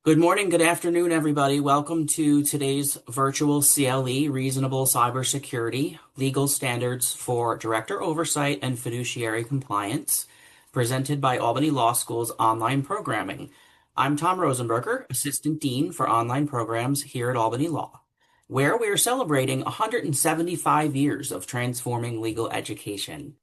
Good morning, good afternoon, everybody. Welcome to today's virtual CLE, Reasonable Cybersecurity, Legal Standards for Director Oversight and Fiduciary Compliance, presented by Albany Law School's online programming. I'm Tom Rosenberger, Assistant Dean for Online Programs here at Albany Law, where we are celebrating 175 years of transforming legal education.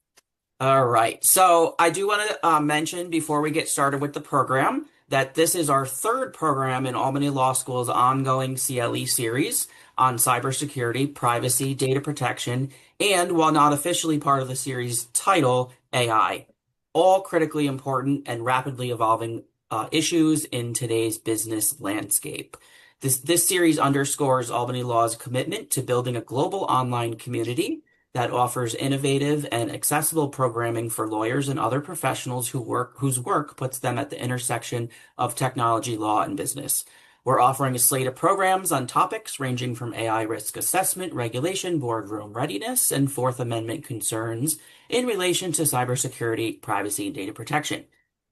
All right. So I do want to mention before we get started with the program that this is our third program in Albany Law School's ongoing CLE series on cybersecurity, privacy, data protection, and while not officially part of the series title, AI. All critically important and rapidly evolving issues in today's business landscape. This series underscores Albany Law's commitment to building a global online community that offers innovative and accessible programming for lawyers and other professionals whose work puts them at the intersection of technology, law, and business. We're offering a slate of programs on topics ranging from AI risk assessment, regulation, boardroom readiness, and Fourth Amendment concerns in relation to cybersecurity, privacy, and data protection.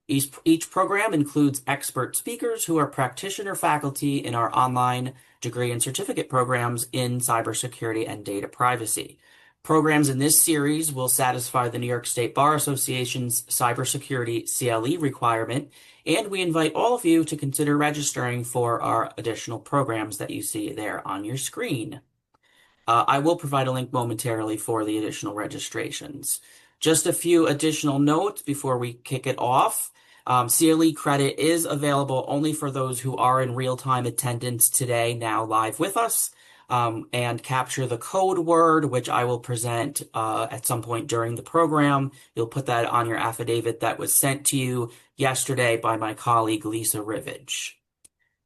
Each program includes expert speakers who are practitioner faculty in our online degree and certificate programs in cybersecurity and data privacy. Programs in this series will satisfy the New York State Bar Association's Cybersecurity CLE requirement, and we invite all of you to consider registering for our additional programs that you see there on your screen. I will provide a link momentarily for the additional registrations. Just a few additional notes before we kick it off. CLE credit is available only for those who are in real-time attendance today, now live with us. And capture the code word, which I will present at some point during the program. You'll put that on your affidavit that was sent to you yesterday by my colleague, Lisa Rivage.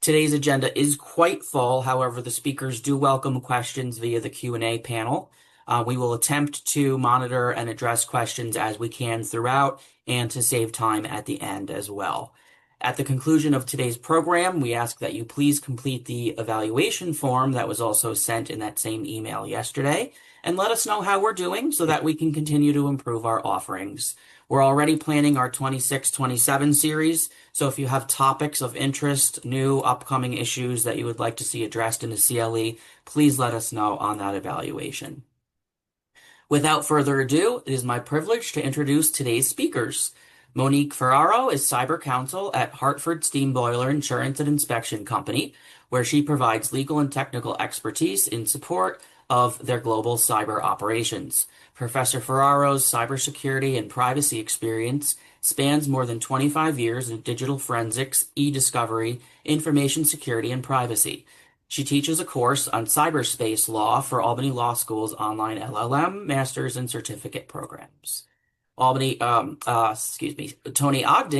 Today's agenda is quite full. However, the speakers do welcome questions via the Q&A panel. We will attempt to monitor and address questions as we can throughout and to save time at the end as well. At the conclusion of today's program, we ask that you please complete the evaluation form that was also sent in that same email yesterday, and let us know how we're doing so that we can continue to improve our offerings. We're already planning our 26-27 series, so if you have topics of interest, new upcoming issues that you would like to see addressed in the CLE, please let us know on that evaluation. Without further ado, it is my privilege to introduce today's speakers. Monique Ferraro is Cyber Counsel at Hartford Steam Boiler Insurance and Inspection Company, where she provides legal and technical expertise in support of their global cyber operations. Professor Ferraro's cybersecurity and privacy experience spans more than 25 years in digital forensics, e-discovery, information security, and privacy. She teaches a course on cyberspace law for Albany Law School's online LLM, master's, and certificate programs. Tony Ogden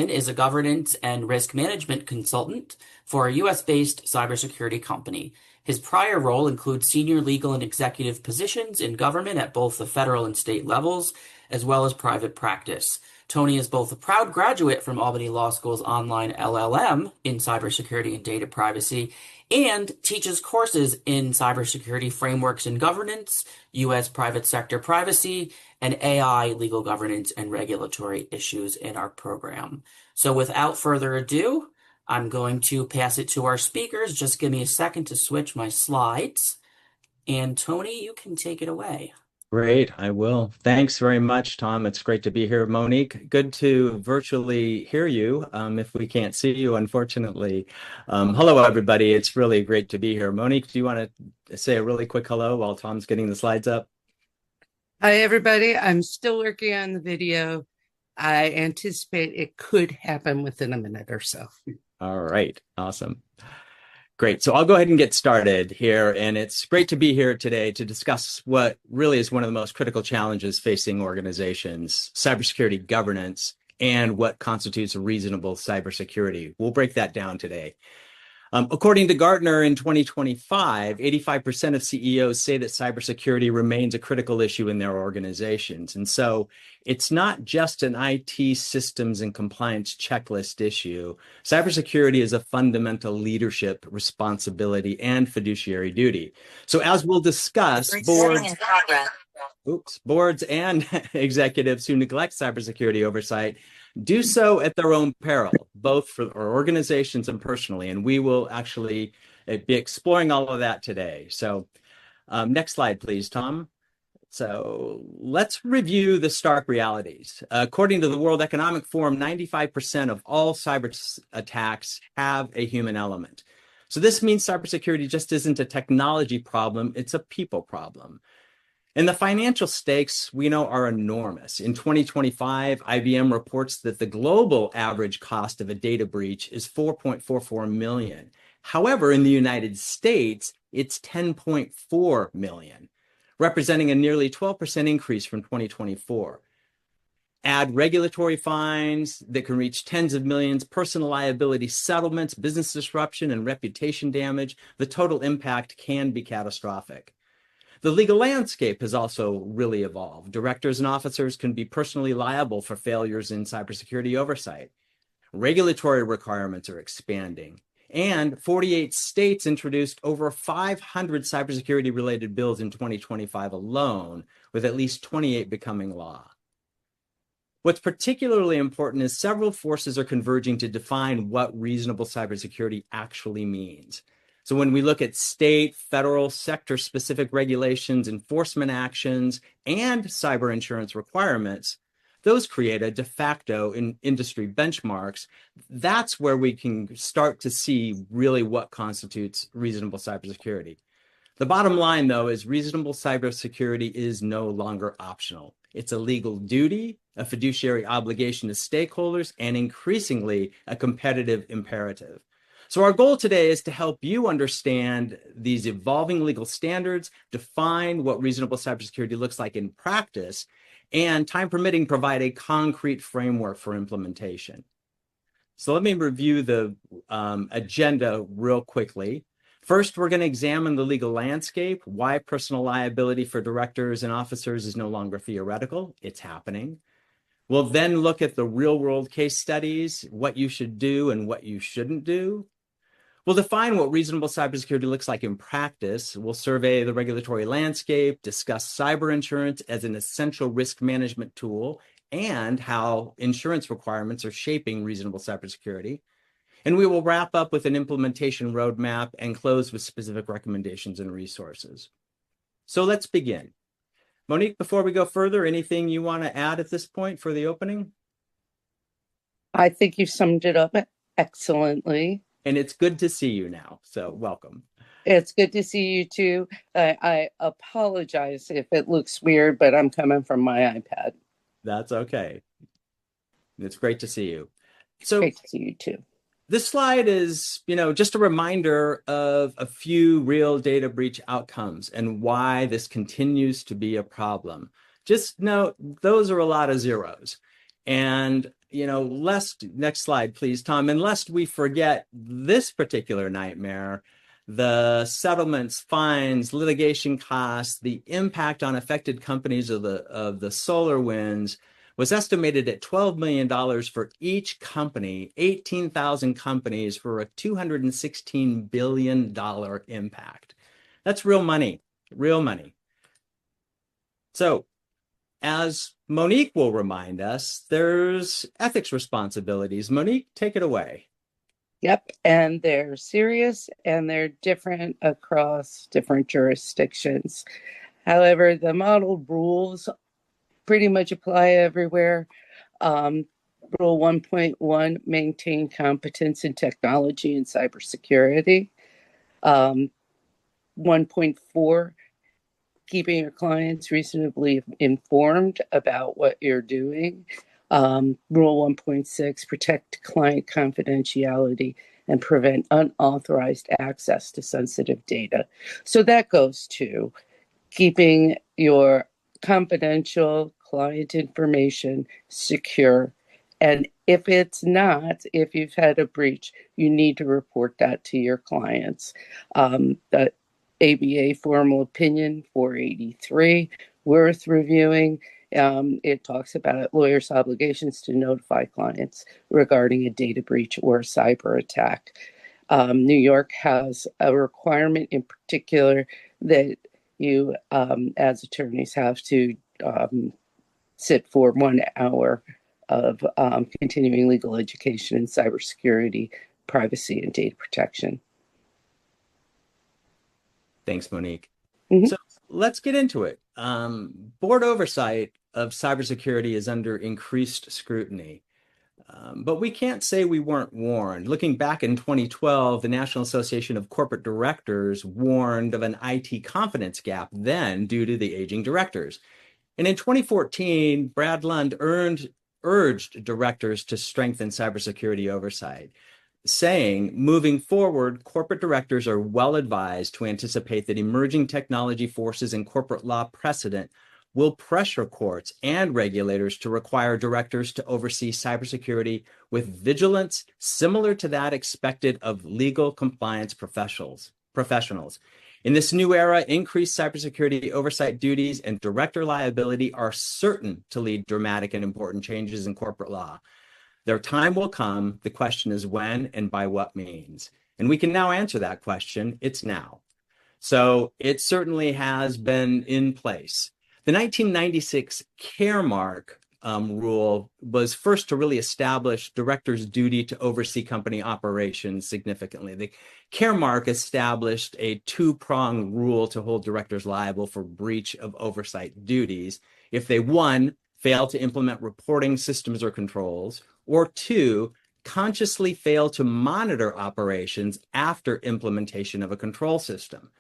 is a governance and risk management consultant for a U.S.-based cybersecurity company. His prior role includes senior legal and executive positions in government at both the federal and state levels, as well as private practice. Tony is both a proud graduate from Albany Law School's online LLM in cybersecurity and data privacy, and teaches courses in cybersecurity frameworks and governance, U.S. private sector privacy, and AI legal governance and regulatory issues in our program. So without further ado, I'm going to pass it to our speakers. Just give me a second to switch my slides. And Tony, you can take it away. Great, I will. Thanks very much, Tom. It's great to be here. Monique, good to virtually hear you if we can't see you, unfortunately. Hello, everybody. It's really great to be here. Monique, do you want to say a really quick hello while Tom's getting the slides up? Hi, everybody. I'm still working on the video. I anticipate it could happen within a minute or so. All right, awesome. Great. So I'll go ahead and get started here. And it's great to be here today to discuss what really is one of the most critical challenges facing organizations, cybersecurity governance, and what constitutes a reasonable cybersecurity. We'll break that down today. According to Gartner in 2025, 85% of CEOs say that cybersecurity remains a critical issue in their organizations. And so it's not just an IT systems and compliance checklist issue. Cybersecurity is a fundamental leadership responsibility and fiduciary duty. So as we'll discuss, boards and executives who neglect cybersecurity oversight do so at their own peril, both for our organizations and personally. And we will actually be exploring all of that today. So next slide, please, Tom. So let's review the stark realities. According to the World Economic Forum, 95% of all cyber attacks have a human element. So this means cybersecurity just isn't a technology problem, it's a people problem. And the financial stakes we know are enormous. In 2025, IBM reports that the global average cost of a data breach is 4.44 million. However, in the United States, it's 10.4 million, representing a nearly 12% increase from 2024. Add regulatory fines that can reach tens of millions, personal liability settlements, business disruption, and reputation damage, the total impact can be catastrophic. The legal landscape has also really evolved. Directors and officers can be personally liable for failures in cybersecurity oversight. Regulatory requirements are expanding. And 48 states introduced over 500 cybersecurity-related bills in 2025 alone, with at least 28 becoming law. What's particularly important is several forces are converging to define what reasonable cybersecurity actually means. So when we look at state, federal, sector-specific regulations, enforcement actions, and cyber insurance requirements, those create a de facto industry benchmarks. That's where we can start to see really what constitutes reasonable cybersecurity. The bottom line, though, is reasonable cybersecurity is no longer optional. It's a legal duty, a fiduciary obligation to stakeholders, and increasingly a competitive imperative. So our goal today is to help you understand these evolving legal standards, define what reasonable cybersecurity looks like in practice, and time permitting, provide a concrete framework for implementation. So let me review the agenda real quickly. First, we're going to examine the legal landscape, why personal liability for directors and officers is no longer theoretical, it's happening. We'll then look at the real-world case studies, what you should do and what you shouldn't do. We'll define what reasonable cybersecurity looks like in practice. We'll survey the regulatory landscape, discuss cyber insurance as an essential risk management tool, and how insurance requirements are shaping reasonable cybersecurity. And we will wrap up with an implementation roadmap and close with specific recommendations and resources. So let's begin. Monique, before we go further, anything you want to add at this point for the opening? I think you summed it up excellently. And it's good to see you now, so welcome. It's good to see you too. I apologize if it looks weird, but I'm coming from my iPad. That's okay. It's great to see you. So great to see you too. This slide is, just a reminder of a few real data breach outcomes and why this continues to be a problem. Just note, those are a lot of zeros. And, next slide, please, Tom. And lest we forget this particular nightmare, the settlements, fines, litigation costs, the impact on affected companies of the SolarWinds was estimated at $12 million for each company, 18,000 companies, for a $216 billion impact. That's real money, real money. So, as Monique will remind us, there's ethics responsibilities. Monique, take it away. Yep, and they're serious and they're different across different jurisdictions. However, the model rules pretty much apply everywhere. Rule 1.1, maintain competence in technology and cybersecurity. 1.4, keeping your clients reasonably informed about what you're doing. Rule 1.6, protect client confidentiality and prevent unauthorized access to sensitive data. So that goes to keeping your confidential client information secure. And if it's not, if you've had a breach, you need to report that to your clients. The ABA Formal Opinion 483, worth reviewing. It talks about lawyers' obligations to notify clients regarding a data breach or a cyber attack. New York has a requirement in particular that you, as attorneys, have to sit for 1 hour of continuing legal education in cybersecurity, privacy, and data protection. Thanks, Monique. Mm-hmm. So let's get into it. Board oversight of cybersecurity is under increased scrutiny. But we can't say we weren't warned. Looking back in 2012, the National Association of Corporate Directors warned of an IT confidence gap then due to the aging directors. And in 2014, Brad Lund urged directors to strengthen cybersecurity oversight, saying, moving forward, corporate directors are well advised to anticipate that emerging technology forces and corporate law precedent will pressure courts and regulators to require directors to oversee cybersecurity with vigilance similar to that expected of legal compliance professionals. In this new era, increased cybersecurity oversight duties and director liability are certain to lead dramatic and important changes in corporate law. Their time will come. The question is when and by what means. And we can now answer that question. It's now. So it certainly has been in place. The 1996 Caremark rule was first to really establish directors' duty to oversee company operations significantly. The Caremark established a two-pronged rule to hold directors liable for breach of oversight duties if they, one, fail to implement reporting systems or controls, or two, consciously fail to monitor operations after implementation of a control system.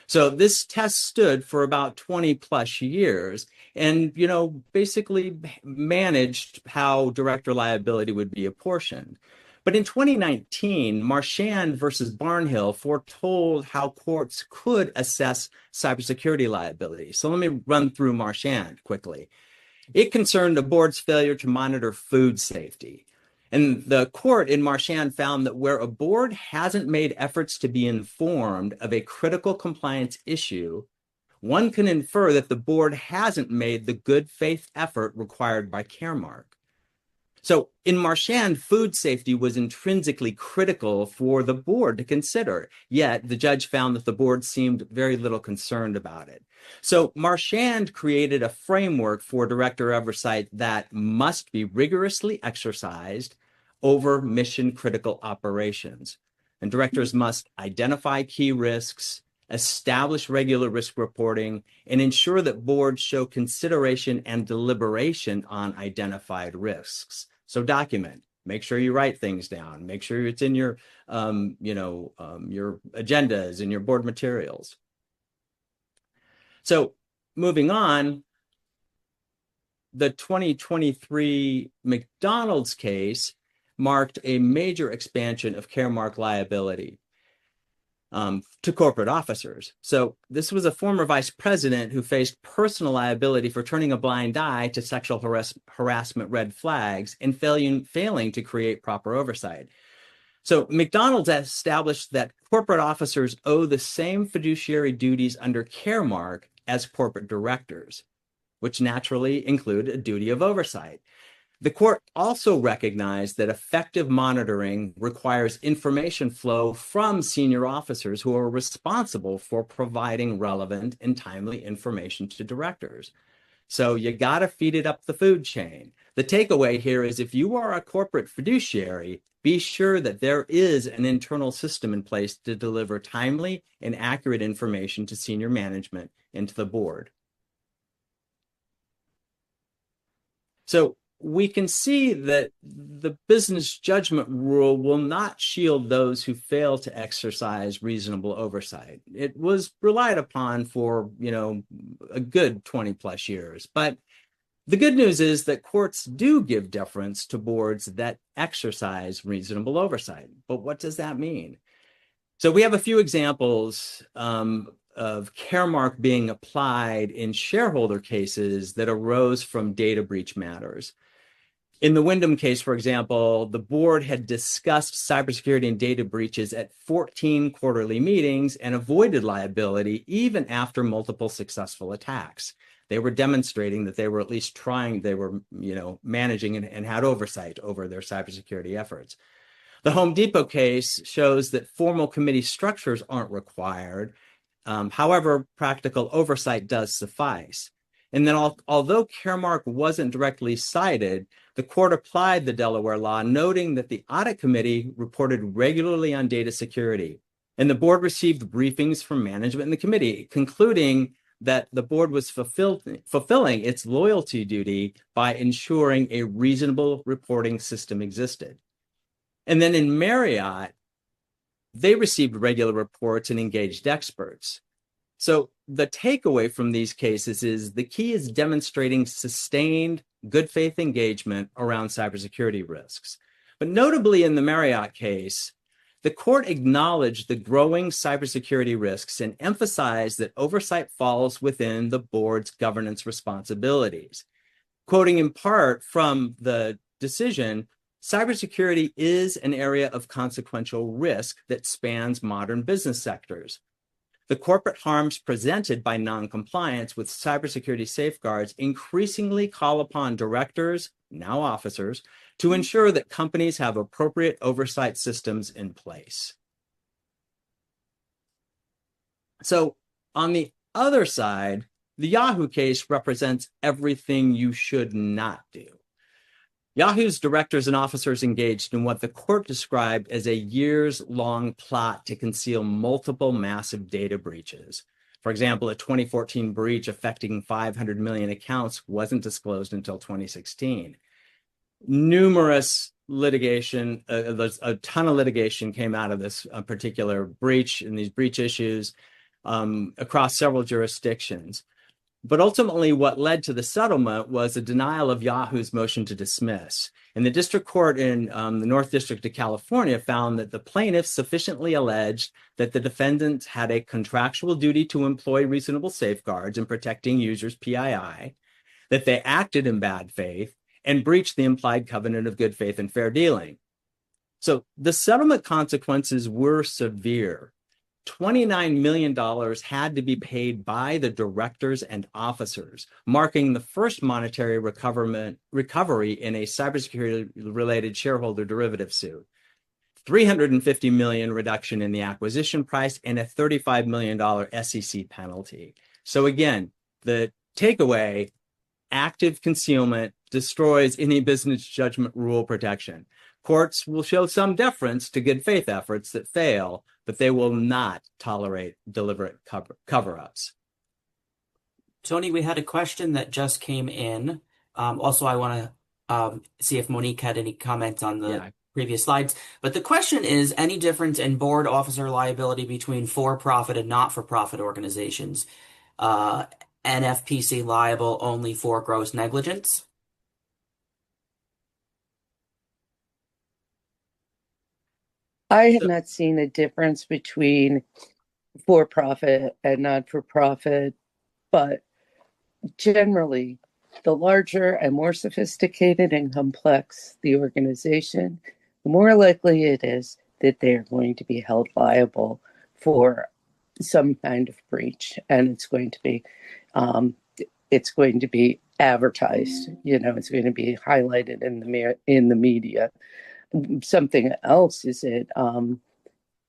So this test stood for about 20 plus years and, basically managed how director liability would be apportioned. But in 2019, Marchand versus Barnhill foretold how courts could assess cybersecurity liability. So let me run through Marchand quickly. It concerned a board's failure to monitor food safety. And the court in Marchand found that where a board hasn't made efforts to be informed of a critical compliance issue, one can infer that the board hasn't made the good faith effort required by Caremark. So in Marchand, food safety was intrinsically critical for the board to consider, yet the judge found that the board seemed very little concerned about it. So Marchand created a framework for director oversight that must be rigorously exercised over mission critical operations. And directors must identify key risks, establish regular risk reporting, and ensure that boards show consideration and deliberation on identified risks. So document, make sure you write things down, make sure it's in your, your agendas and your board materials. So moving on, the 2023 McDonald's case marked a major expansion of Caremark liability to corporate officers. So this was a former vice president who faced personal liability for turning a blind eye to sexual harassment red flags and failing to create proper oversight. So McDonald's established that corporate officers owe the same fiduciary duties under Caremark as corporate directors, which naturally include a duty of oversight. The court also recognized that effective monitoring requires information flow from senior officers who are responsible for providing relevant and timely information to directors. So you got to feed it up the food chain. The takeaway here is if you are a corporate fiduciary, be sure that there is an internal system in place to deliver timely and accurate information to senior management and to the board. So we can see that the business judgment rule will not shield those who fail to exercise reasonable oversight. It was relied upon for, a good 20 plus years. But the good news is that courts do give deference to boards that exercise reasonable oversight. But what does that mean? So we have a few examples of Caremark being applied in shareholder cases that arose from data breach matters. In the Wyndham case, for example, the board had discussed cybersecurity and data breaches at 14 quarterly meetings and avoided liability even after multiple successful attacks. They were demonstrating that they were at least trying, they were, managing and had oversight over their cybersecurity efforts. The Home Depot case shows that formal committee structures aren't required. However, practical oversight does suffice. And then although Caremark wasn't directly cited, the court applied the Delaware law, noting that the audit committee reported regularly on data security. And the board received briefings from management and the committee, concluding that the board was fulfilling its loyalty duty by ensuring a reasonable reporting system existed. And then in Marriott, they received regular reports and engaged experts. So the takeaway from these cases is the key is demonstrating sustained good faith engagement around cybersecurity risks. But notably in the Marriott case, the court acknowledged the growing cybersecurity risks and emphasized that oversight falls within the board's governance responsibilities. Quoting in part from the decision, cybersecurity is an area of consequential risk that spans modern business sectors. The corporate harms presented by noncompliance with cybersecurity safeguards increasingly call upon directors, now officers, to ensure that companies have appropriate oversight systems in place. So on the other side, the Yahoo case represents everything you should not do. Yahoo's directors and officers engaged in what the court described as a years-long plot to conceal multiple massive data breaches. For example, a 2014 breach affecting 500 million accounts wasn't disclosed until 2016. Numerous litigation, a ton of litigation came out of this particular breach and these breach issues across several jurisdictions. But ultimately, what led to the settlement was a denial of Yahoo's motion to dismiss. And the district court in the North District of California found that the plaintiffs sufficiently alleged that the defendants had a contractual duty to employ reasonable safeguards in protecting users' PII, that they acted in bad faith, and breached the implied covenant of good faith and fair dealing. So the settlement consequences were severe. $29 million had to be paid by the directors and officers, marking the first monetary recovery in a cybersecurity-related shareholder derivative suit. $350 million reduction in the acquisition price and a $35 million SEC penalty. So again, the takeaway, active concealment destroys any business judgment rule protection. Courts will show some deference to good faith efforts that fail, but they will not tolerate deliberate cover-ups. Tony, we had a question that just came in. Also, I want to see if Monique had any comments on the previous slides. But the question is, any difference in board officer liability between for-profit and not-for-profit organizations? NFPC liable only for gross negligence? I have not seen a difference between for-profit and not-for-profit, but generally, the larger and more sophisticated and complex the organization, the more likely it is that they're going to be held liable for some kind of breach, and it's going to be advertised. It's going to be highlighted in the media. Something else is that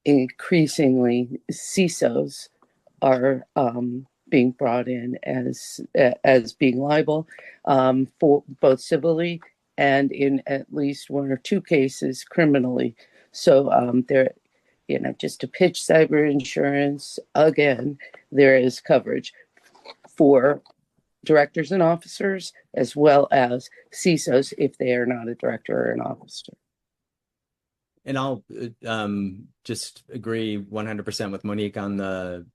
increasingly CISOs are being brought in as being liable for both civilly and in at least one or two cases criminally. So just to pitch cyber insurance again, there is coverage for directors and officers as well as CISOs if they are not a director or an officer. And I'll just agree 100% with Monique on the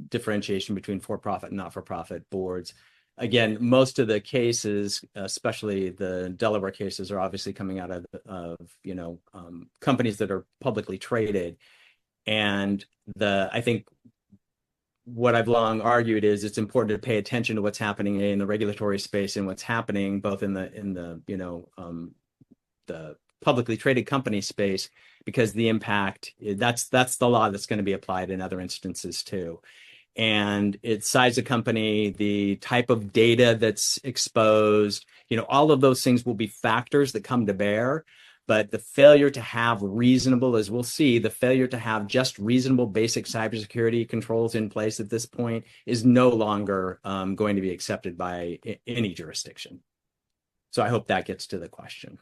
differentiation between for-profit and not-for-profit boards. Again, most of the cases, especially the Delaware cases, are obviously coming out of companies that are publicly traded. And I think what I've long argued is it's important to pay attention to what's happening in the regulatory space and what's happening both in the publicly traded company space, because the impact, that's the law that's going to be applied in other instances too. And its size of company, the type of data that's exposed, all of those things will be factors that come to bear. But the failure to have reasonable, as we'll see, the failure to have just reasonable basic cybersecurity controls in place at this point is no longer going to be accepted by any jurisdiction. So I hope that gets to the question.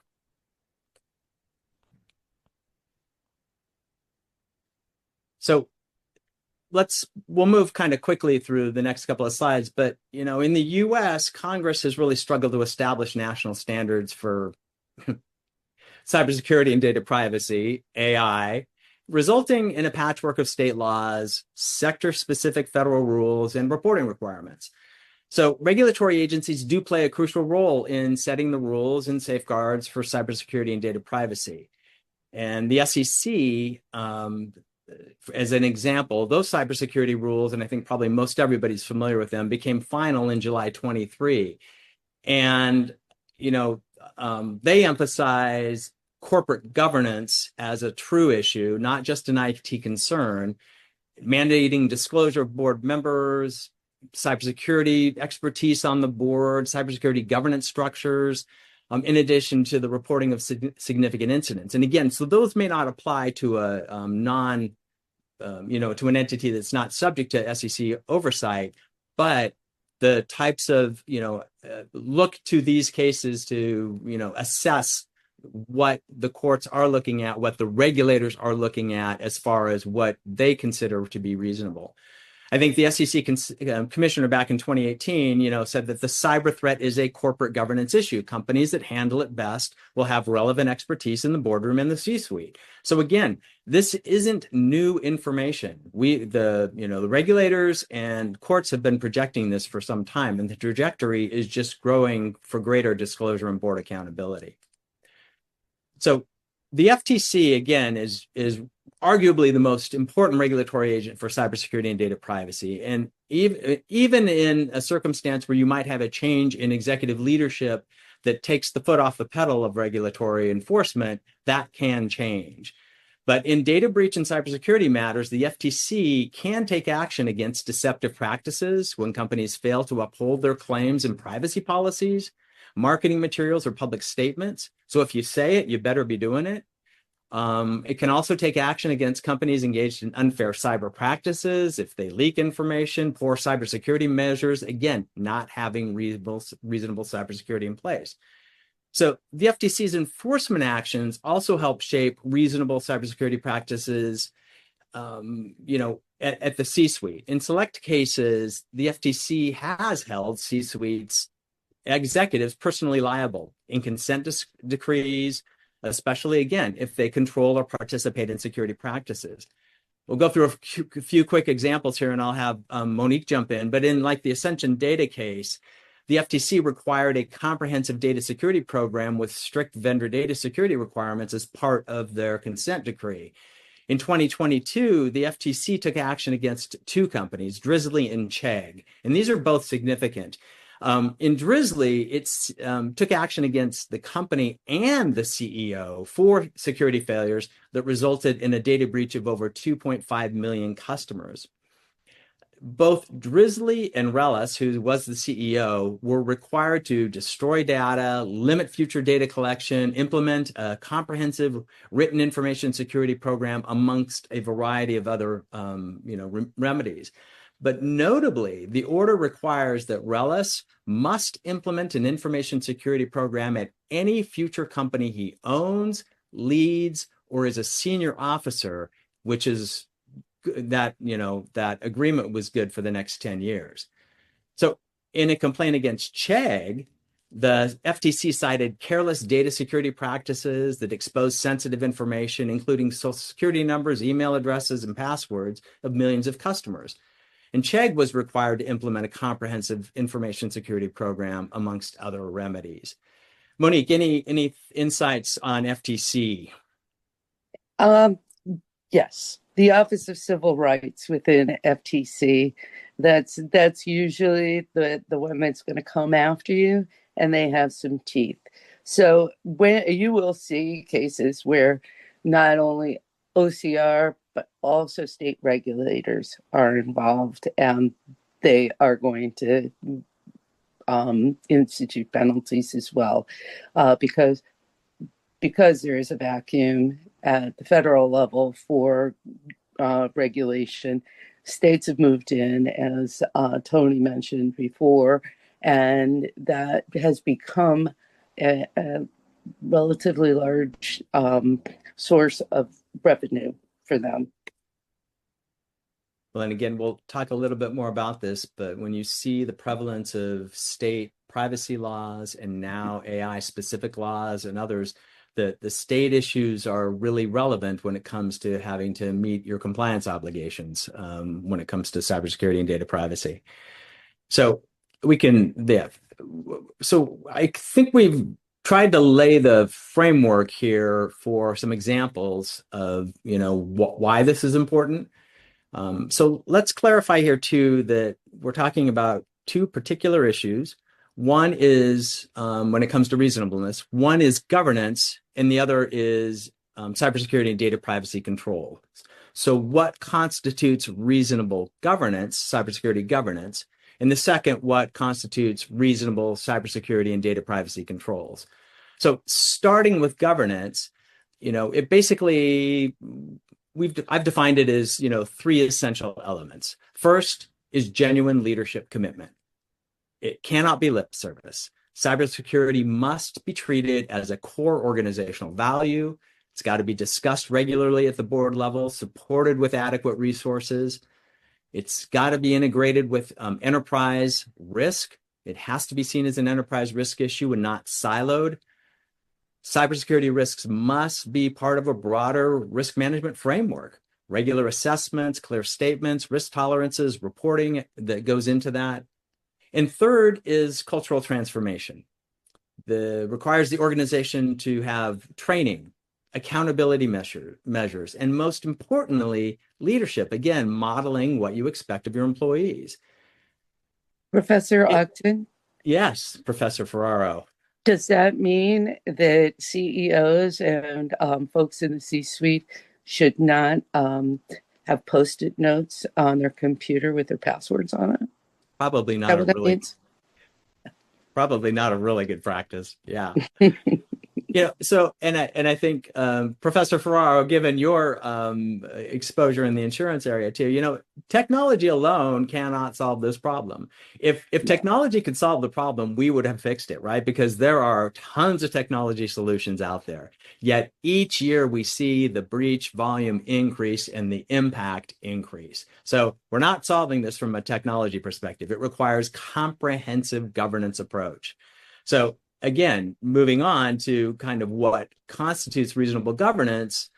So we'll move kind of quickly through the next couple of slides, but in the US, Congress has really struggled to establish national standards for cybersecurity and data privacy, AI, resulting in a patchwork of state laws, sector-specific federal rules, and reporting requirements. So regulatory agencies do play a crucial role in setting the rules and safeguards for cybersecurity and data privacy. And the SEC, as an example, those cybersecurity rules, and I think probably most everybody's familiar with them, became final in July 23. And, they emphasize corporate governance as a true issue, not just an IT concern, mandating disclosure of board members, cybersecurity expertise on the board, cybersecurity governance structures, in addition to the reporting of significant incidents. And again, so those may not apply to a to an entity that's not subject to SEC oversight, but the types of, look to these cases to, assess what the courts are looking at, what the regulators are looking at as far as what they consider to be reasonable. I think the SEC commissioner back in 2018, said that the cyber threat is a corporate governance issue. Companies that handle it best will have relevant expertise in the boardroom and the C-suite. So again, this isn't new information. The regulators and courts have been projecting this for some time, and the trajectory is just growing for greater disclosure and board accountability. So the FTC, again, is arguably the most important regulatory agent for cybersecurity and data privacy. And even in a circumstance where you might have a change in executive leadership that takes the foot off the pedal of regulatory enforcement, that can change. But in data breach and cybersecurity matters, the FTC can take action against deceptive practices when companies fail to uphold their claims and privacy policies, marketing materials, or public statements. So if you say it, you better be doing it. It can also take action against companies engaged in unfair cyber practices if they leak information, poor cybersecurity measures, again, not having reasonable cybersecurity in place. So the FTC's enforcement actions also help shape reasonable cybersecurity practices, at the C-suite. In select cases, the FTC has held C-suites executives personally liable in consent decrees, especially, again, if they control or participate in security practices. We'll go through a few quick examples here, and I'll have Monique jump in. But in the Ascension data case, the FTC required a comprehensive data security program with strict vendor data security requirements as part of their consent decree. In 2022, the FTC took action against two companies, Drizzly and Chegg, and these are both significant. In Drizzly, it took action against the company and the CEO for security failures that resulted in a data breach of over 2.5 million customers. Both Drizzly and Relis, who was the CEO, were required to destroy data, limit future data collection, implement a comprehensive written information security program, amongst a variety of other remedies. But notably, the order requires that Relis must implement an information security program at any future company he owns, leads, or is a senior officer, which is that agreement was good for the next 10 years. So in a complaint against Chegg, the FTC cited careless data security practices that expose sensitive information, including social security numbers, email addresses, and passwords of millions of customers. And Chegg was required to implement a comprehensive information security program, amongst other remedies. Monique, any insights on FTC? Yes, the Office of Civil Rights within FTC. That's usually the one that's going to come after you, and they have some teeth. So when you will see cases where not only OCR, but also state regulators are involved, and they are going to institute penalties as well, because because there is a vacuum at the federal level for regulation, states have moved in, as Tony mentioned before, and that has become a relatively large source of revenue for them. Well, and again, we'll talk a little bit more about this, but when you see the prevalence of state privacy laws and now AI specific laws and others, the state issues are really relevant when it comes to having to meet your compliance obligations when it comes to cybersecurity and data privacy. So we can, yeah. So I think we've tried to lay the framework here for some examples of, why this is important. So let's clarify here too that we're talking about two particular issues. One is when it comes to reasonableness, one is governance, and the other is cybersecurity and data privacy control. So what constitutes reasonable governance, cybersecurity governance? And the second, what constitutes reasonable cybersecurity and data privacy controls? So starting with governance, it basically, I've defined it as, three essential elements. First is genuine leadership commitment. It cannot be lip service. Cybersecurity must be treated as a core organizational value. It's got to be discussed regularly at the board level, supported with adequate resources. It's got to be integrated with enterprise risk. It has to be seen as an enterprise risk issue and not siloed. Cybersecurity risks must be part of a broader risk management framework. Regular assessments, clear statements, risk tolerances, reporting that goes into that. And third is cultural transformation. Requires the organization to have training, accountability measures, and most importantly, leadership. Again, modeling what you expect of your employees. Professor Ogden? Yes, Professor Ferraro. Does that mean that CEOs and folks in the C-suite should not have Post-it notes on their computer with their passwords on it? Probably not a really good practice. Yeah. So, and I think, Professor Ferraro, given your exposure in the insurance area too, technology alone cannot solve this problem. If technology could solve the problem, we would have fixed it, right? Because there are tons of technology solutions out there. Yet each year we see the breach volume increase and the impact increase. So we're not solving this from a technology perspective. It requires comprehensive governance approach. So again, moving on to kind of what constitutes reasonable governance,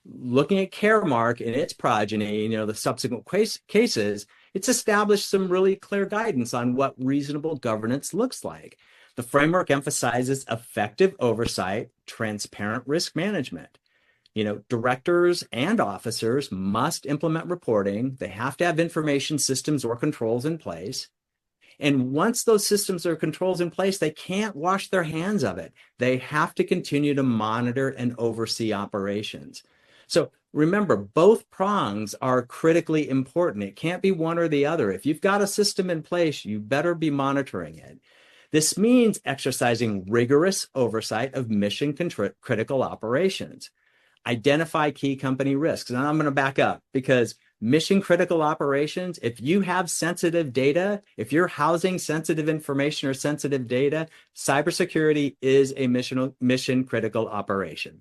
looking at Caremark and its progeny, the subsequent cases, it's established some really clear guidance on what reasonable governance looks like. The framework emphasizes effective oversight, transparent risk management. Directors and officers must implement reporting. They have to have information systems or controls in place. And once those systems or controls in place, they can't wash their hands of it. They have to continue to monitor and oversee operations. So remember, both prongs are critically important. It can't be one or the other. If you've got a system in place, you better be monitoring it. This means exercising rigorous oversight of mission critical operations. Identify key company risks. And I'm going to back up because mission critical operations, if you have sensitive data, if you're housing sensitive information or sensitive data, cybersecurity is a mission critical operation.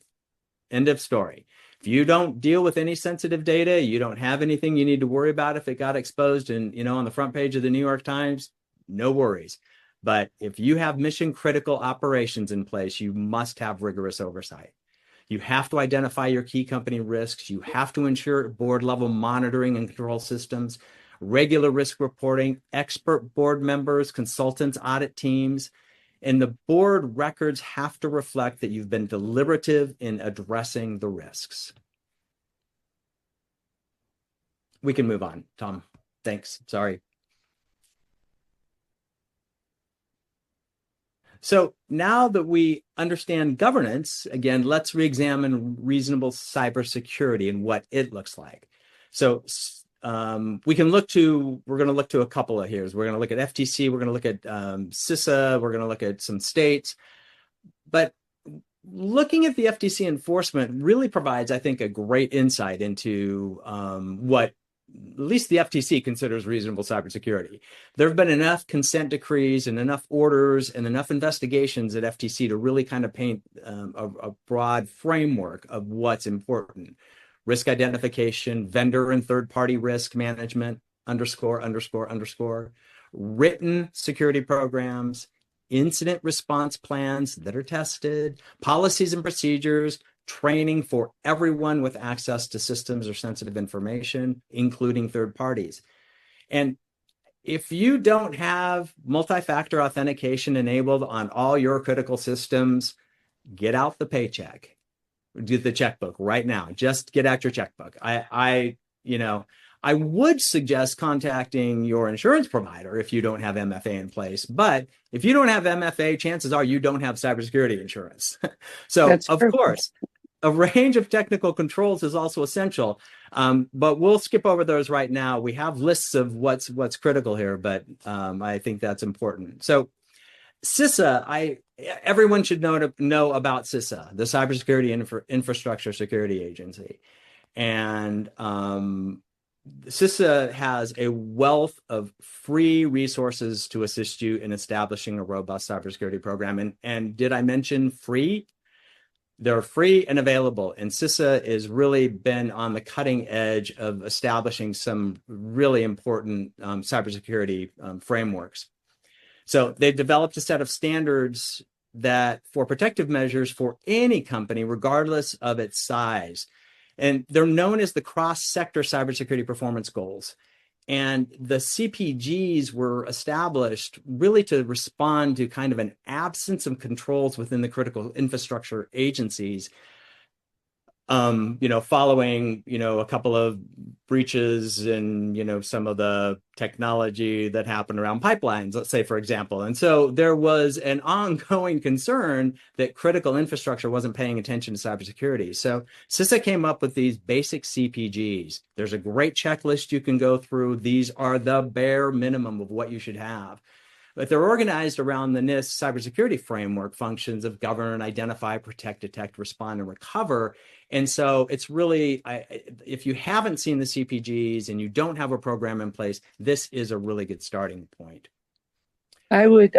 End of story. If you don't deal with any sensitive data, you don't have anything you need to worry about if it got exposed and on the front page of the New York Times, no worries. But if you have mission critical operations in place, you must have rigorous oversight. You have to identify your key company risks. You have to ensure board level monitoring and control systems, regular risk reporting, expert board members, consultants, audit teams, and the board records have to reflect that you've been deliberative in addressing the risks. We can move on, Tom. Thanks. Sorry. So now that we understand governance, again, let's re-examine reasonable cybersecurity and what it looks like. So we're going to look to a couple of here. We're going to look at FTC, we're going to look at CISA, we're going to look at some states. But looking at the FTC enforcement really provides, I think, a great insight into what at least the FTC considers reasonable cybersecurity. There have been enough consent decrees and enough orders and enough investigations at FTC to really kind of paint a broad framework of what's important. Risk identification, vendor and third-party risk management, underscore, underscore, underscore, written security programs, incident response plans that are tested, policies and procedures, training for everyone with access to systems or sensitive information, including third parties. And if you don't have multi-factor authentication enabled on all your critical systems, get out the paycheck. Do the checkbook right now. Just get out your checkbook. I would suggest contacting your insurance provider if you don't have MFA in place. But if you don't have MFA, chances are you don't have cybersecurity insurance. So, That's of true. course, a range of technical controls is also essential. But we'll skip over those right now. We have lists of what's critical here, but I think that's important. So CISA, everyone should know about CISA, the Cybersecurity Infrastructure Security Agency. And CISA has a wealth of free resources to assist you in establishing a robust cybersecurity program. And did I mention free? They're free and available. And CISA has really been on the cutting edge of establishing some really important cybersecurity frameworks. So they've developed a set of standards that for protective measures for any company, regardless of its size. And they're known as the cross-sector cybersecurity performance goals. And the CPGs were established really to respond to kind of an absence of controls within the critical infrastructure agencies, following, a couple of breaches in, some of the technology that happened around pipelines, let's say, for example. And so there was an ongoing concern that critical infrastructure wasn't paying attention to cybersecurity. So CISA came up with these basic CPGs. There's a great checklist you can go through. These are the bare minimum of what you should have. But they're organized around the NIST cybersecurity framework functions of govern, identify, protect, detect, respond, and recover. And so it's really, if you haven't seen the CPGs and you don't have a program in place, this is a really good starting point. I would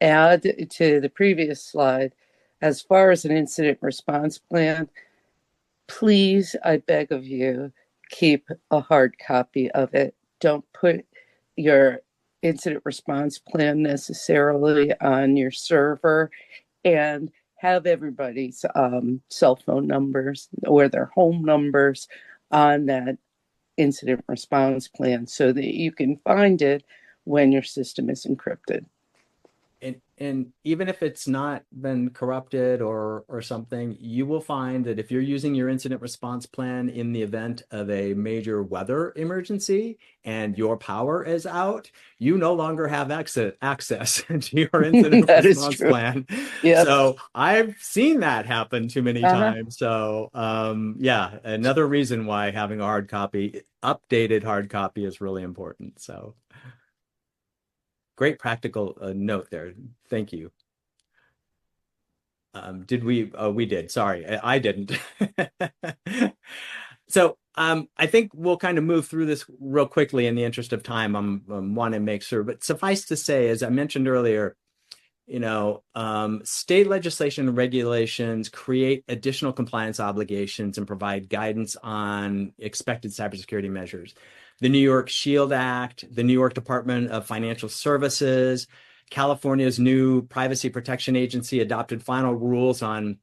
add to the previous slide, as far as an incident response plan, please, I beg of you, keep a hard copy of it. Don't put your incident response plan necessarily on your server, and have everybody's cell phone numbers or their home numbers on that incident response plan so that you can find it when your system is encrypted. And even if it's not been corrupted or something, you will find that if you're using your incident response plan in the event of a major weather emergency and your power is out, you no longer have access to your incident response plan. Yep. So I've seen that happen too many times. So another reason why having a hard copy, updated hard copy, is really important. So great practical note there. Thank you. Did we? We did. Sorry, I didn't. So I think we'll kind of move through this real quickly in the interest of time. I'm want to make sure, but suffice to say, as I mentioned earlier, state legislation and regulations create additional compliance obligations and provide guidance on expected cybersecurity measures. The New York Shield Act, the New York Department of Financial Services, California's new Privacy Protection Agency adopted final rules on,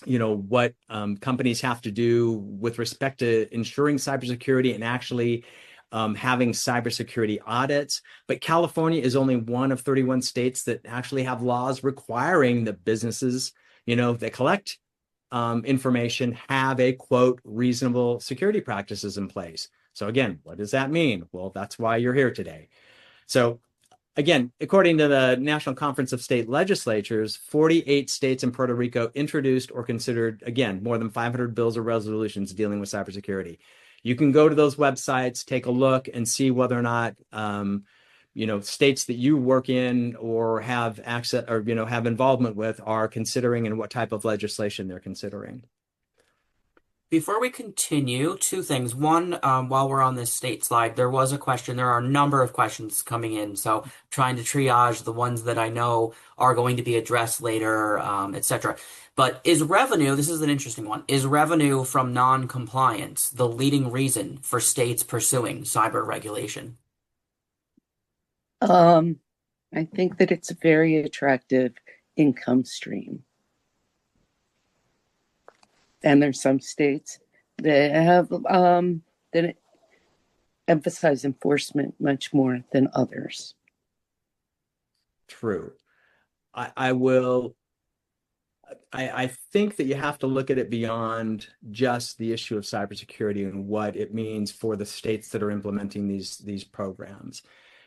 what companies have to do with respect to ensuring cybersecurity and actually having cybersecurity audits. But California is only one of 31 states that actually have laws requiring that businesses, that collect information have a, quote, reasonable security practices in place. So again, what does that mean? Well, that's why you're here today. So again, according to the National Conference of State Legislatures, 48 states and Puerto Rico introduced or considered, again, more than 500 bills or resolutions dealing with cybersecurity. You can go to those websites, take a look, and see whether or not states that you work in or have access or, have involvement with are considering and what type of legislation they're considering. Before we continue, two things. One, while we're on this state slide, there was a question. There are a number of questions coming in, so trying to triage the ones that I know are going to be addressed later, etc. But is revenue, this is an interesting one, is revenue from non-compliance the leading reason for states pursuing cyber regulation? I think that it's a very attractive income stream. And there's some states that have that emphasize enforcement much more than others. True. I think that you have to look at it beyond just the issue of cybersecurity and what it means for the states that are implementing these programs.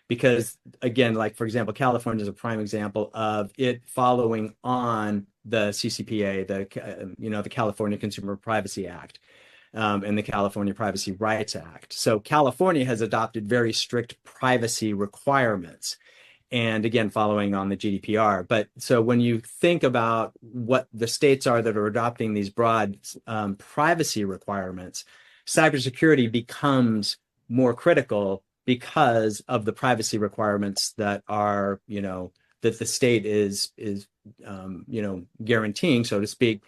Because again, like for example, California is a prime example of it following on the CCPA, the California Consumer Privacy Act, and the California Privacy Rights Act. So California has adopted very strict privacy requirements, and again, following on the GDPR. But so when you think about what the states are that are adopting these broad privacy requirements, cybersecurity becomes more critical because of the privacy requirements that are, that the state is guaranteeing, so to speak,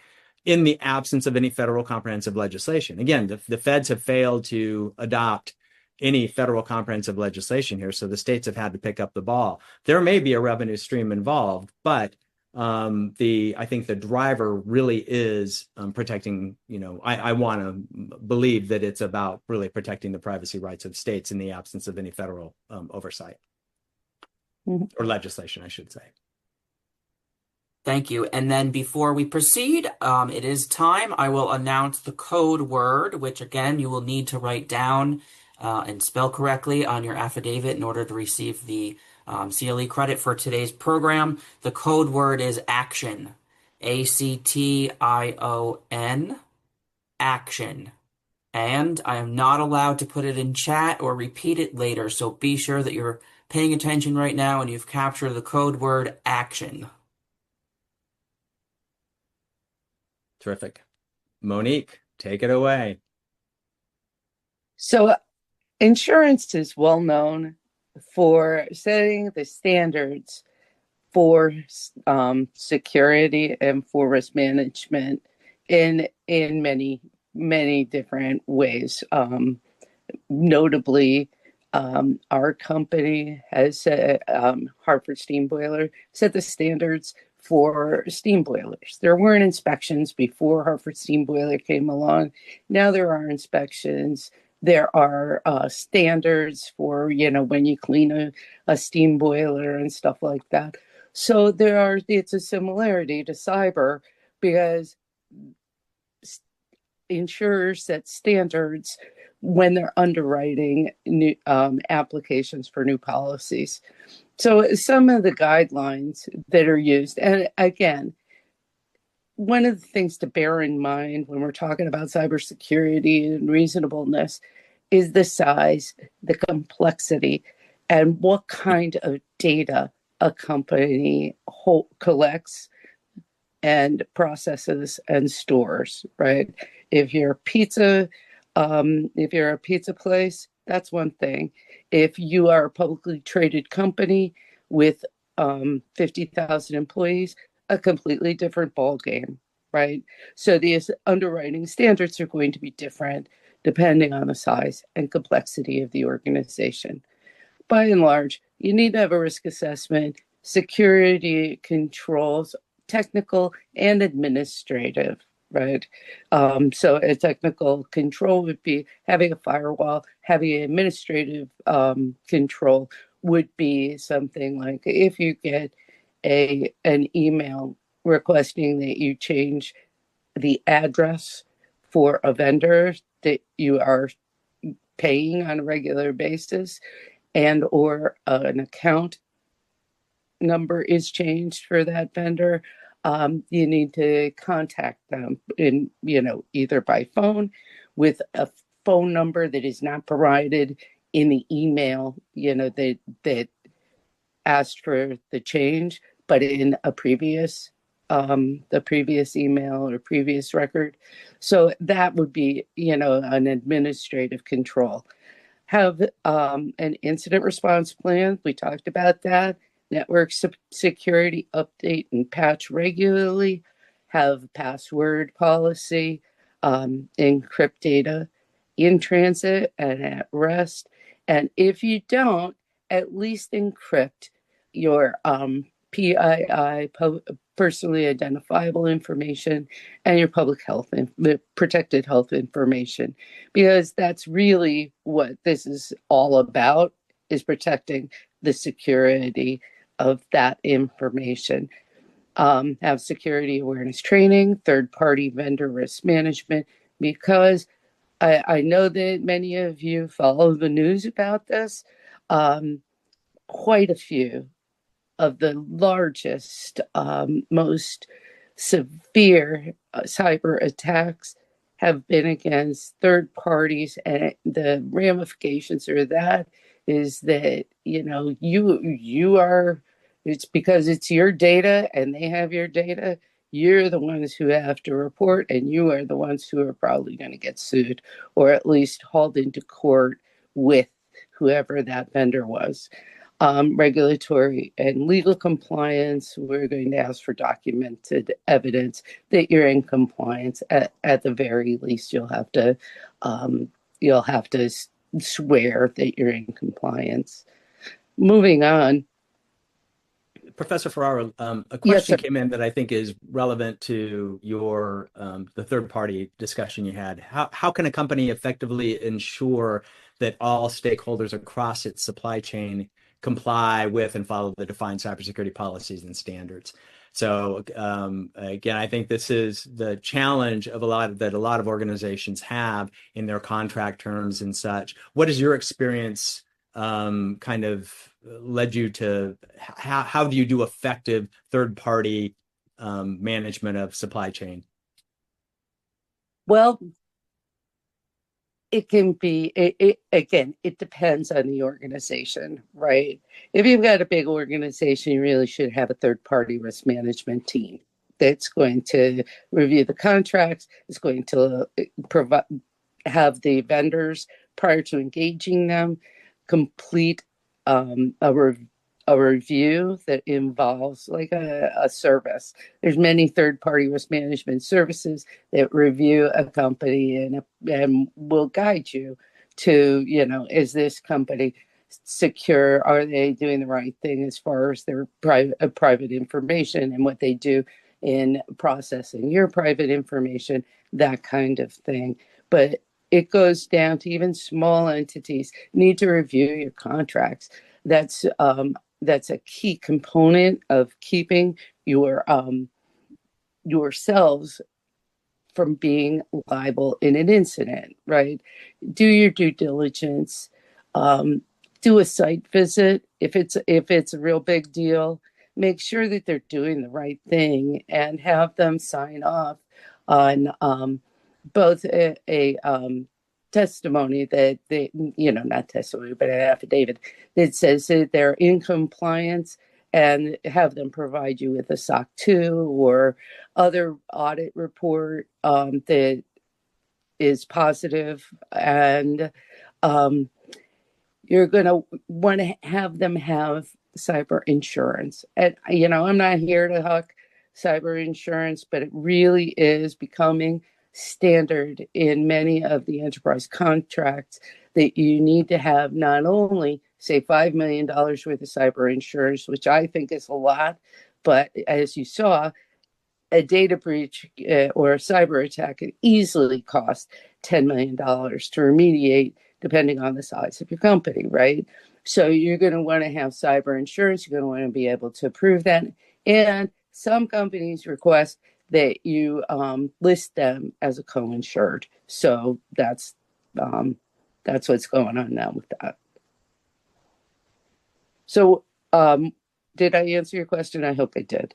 in the absence of any federal comprehensive legislation. Again, the feds have failed to adopt any federal comprehensive legislation here, so the states have had to pick up the ball. There may be a revenue stream involved, but I think the driver really is protecting, I want to believe that it's about really protecting the privacy rights of states in the absence of any federal oversight or legislation, I should say. Thank you. And then before we proceed, it is time. I will announce the code word, which again, you will need to write down and spell correctly on your affidavit in order to receive the CLE credit for today's program. The code word is action. ACTION, action. And I am not allowed to put it in chat or repeat it later, so be sure that you're paying attention right now and you've captured the code word action. Terrific. Monique, take it away. So insurance is well known for setting the standards for security and for risk management in many different ways. Notably, our company has set, Hartford Steam Boiler set the standards for steam boilers. There weren't inspections before Hartford Steam Boiler came along. Now there are inspections. There are standards for, when you clean a steam boiler and stuff like that. So it's a similarity to cyber because insurers set standards when they're underwriting new applications for new policies. So some of the guidelines that are used, and again, one of the things to bear in mind when we're talking about cybersecurity and reasonableness is the size, the complexity, and what kind of data a company collects and processes and stores, right? If you're a pizza place, that's one thing. If you are a publicly traded company with 50,000 employees, a completely different ballgame, right? So these underwriting standards are going to be different depending on the size and complexity of the organization. By and large, you need to have a risk assessment, security controls, technical and administrative, right? So a technical control would be having a firewall, having an administrative control would be something like if you get an email requesting that you change the address for a vendor that you are paying on a regular basis, and or an account number is changed for that vendor, you need to contact them in, either by phone with a phone number that is not provided in the email, that asked for the change, but in a previous the previous email or previous record. So that would be, an administrative control. Have an incident response plan. We talked about that. Network security update and patch regularly. Have password policy. Encrypt data in transit and at rest. And if you don't, at least encrypt your PII, personally identifiable information, and your public health and protected health information, because that's really what this is all about, is protecting the security of that information. Have security awareness training, third-party vendor risk management, because I know that many of you follow the news about this. Quite a few of the largest, most severe cyber attacks have been against third parties, and the ramifications of that is that you are, it's because it's your data and they have your data. You're the ones who have to report, and you are the ones who are probably going to get sued, or at least hauled into court with whoever that vendor was. Regulatory and legal compliance, we're going to ask for documented evidence that you're in compliance. At the very least, you'll have to swear that you're in compliance. Moving on. Professor Ferraro, a question came in that I think is relevant to your the third-party discussion you had. How can a company effectively ensure that all stakeholders across its supply chain comply with and follow the defined cybersecurity policies and standards? So again, I think this is the challenge of a lot of organizations have in their contract terms and such. What is your experience kind of led you to? How do you do effective third-party management of supply chain? Well, it can be, again, it depends on the organization, right? If you've got a big organization, you really should have a third-party risk management team that's going to review the contracts, is going to have the vendors, prior to engaging them, complete a review that involves like a service. There's many third-party risk management services that review a company and will guide you to, is this company secure? Are they doing the right thing as far as their private information and what they do in processing your private information, that kind of thing. But it goes down to even small entities need to review your contracts. That's a key component of keeping yourselves from being liable in an incident, right? Do your due diligence. Do a site visit if it's a real big deal. Make sure that they're doing the right thing and have them sign off on both a testimony that they, not testimony, but an affidavit that says that they're in compliance, and have them provide you with a SOC 2 or other audit report that is positive. And you're going to want to have them have cyber insurance. And, I'm not here to huck cyber insurance, but it really is becoming standard in many of the enterprise contracts that you need to have not only, say, $5 million worth of cyber insurance, which I think is a lot, but as you saw, a data breach or a cyber attack could easily cost $10 million to remediate, depending on the size of your company, right? So you're going to want to have cyber insurance. You're going to want to be able to prove that. And some companies request that you list them as a co-insured. So that's what's going on now with that. So did I answer your question? I hope I did.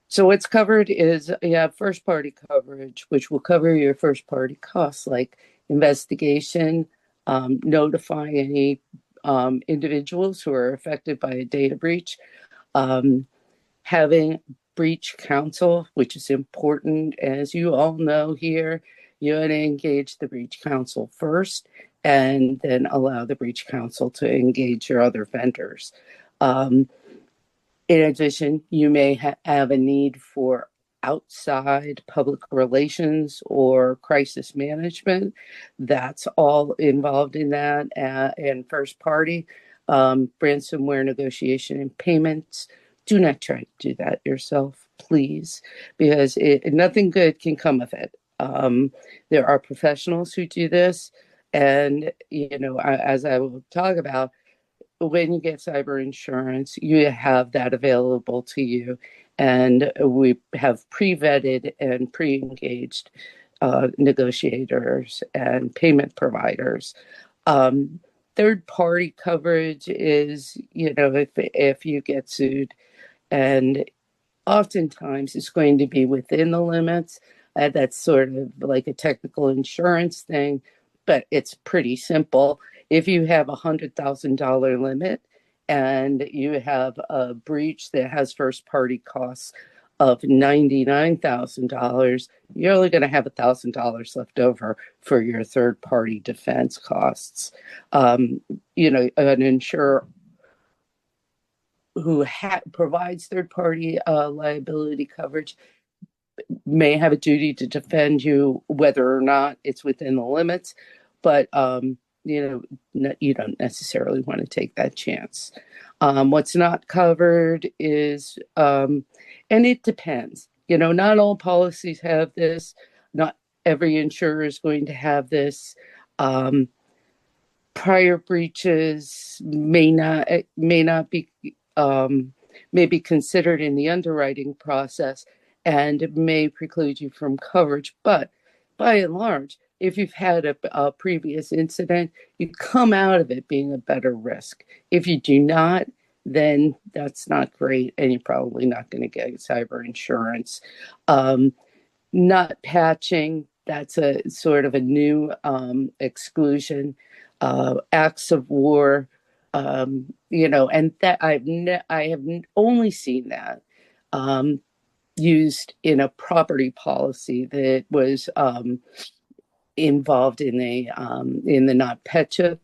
So what's covered is you have first-party coverage, which will cover your first-party costs like investigation, notifying any individuals who are affected by a data breach, having breach counsel, which is important. As you all know here, you want to engage the breach counsel first and then allow the breach counsel to engage your other vendors. In addition, you may have a need for outside public relations or crisis management. That's all involved in that. And first party, ransomware negotiation and payments. Do not try to do that yourself, please, because nothing good can come of it. There are professionals who do this. And, as I will talk about, when you get cyber insurance, you have that available to you. And we have pre-vetted and pre-engaged negotiators and payment providers. Third-party coverage is, if you get sued, and oftentimes it's going to be within the limits. That's sort of like a technical insurance thing, but it's pretty simple. If you have $100,000 limit and you have a breach that has first party costs of $99,000, you're only going to have $1,000 left over for your third party defense costs. An insurer who provides third party liability coverage may have a duty to defend you whether or not it's within the limits, but you don't necessarily want to take that chance. What's not covered is, and it depends, not all policies have this, not every insurer is going to have this. Prior breaches may not be, may be considered in the underwriting process and may preclude you from coverage. But by and large, if you've had a previous incident, you come out of it being a better risk. If you do not, then that's not great, and you're probably not going to get cyber insurance. Not patching, that's a sort of a new exclusion. Acts of war, and that I have only seen that used in a property policy that was involved in the NotPetya